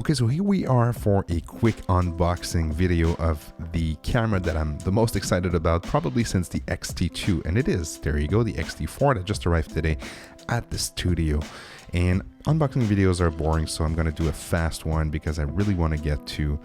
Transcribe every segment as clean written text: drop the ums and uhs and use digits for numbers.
Okay, so here we are for a quick unboxing video of the camera that I'm the most excited about, probably since the X-T2, and it is, there you go, the X-T4 that just arrived today at the studio. And unboxing videos are boring, so I'm gonna do a fast one because I really want to get to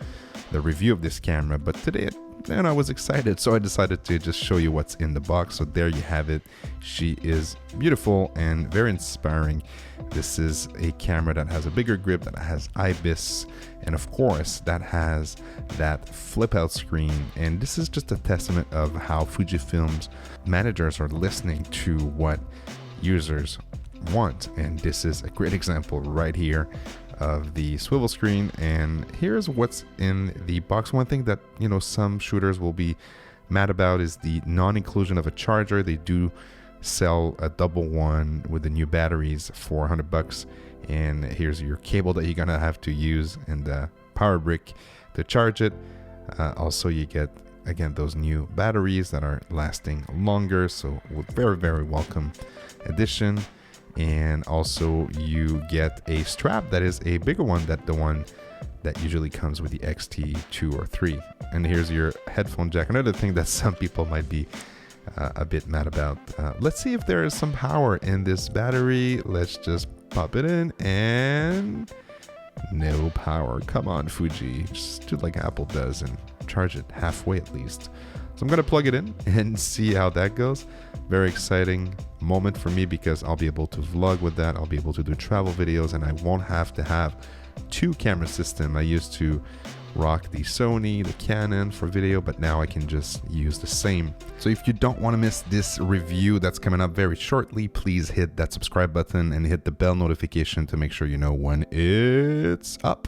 the review of this camera. But today, I was excited, so I decided to just show you what's in the box. So there you have it. She is beautiful and very inspiring. This is a camera that has a bigger grip, that has IBIS, and of course that has that flip out screen. And this is just a testament of how Fujifilm's managers are listening to what users want. And this is a great example right here of the swivel screen. And here's what's in the box. One thing that, some shooters will be mad about is the non-inclusion of a charger. They do sell a double one with the new batteries for $100, and here's your cable that you're gonna have to use and the power brick to charge it. Also, you get again those new batteries that are lasting longer, so very, very welcome addition. And also you get a strap that is a bigger one than the one that usually comes with the X-T2 or 3. And here's your headphone jack. Another thing that some people might be a bit mad about. Let's see if there is some power in this battery. Let's just pop it in, and no power. Come on, Fuji, just do like Apple does and charge it halfway at least. So I'm gonna plug it in and see how that goes. Very exciting moment for me because I'll be able to vlog with that. I'll be able to do travel videos, and I won't have to have two camera system. I used to rock the Sony, the Canon for video, but now I can just use the same. So if you don't want to miss this review that's coming up very shortly, please hit that subscribe button and hit the bell notification to make sure you know when it's up.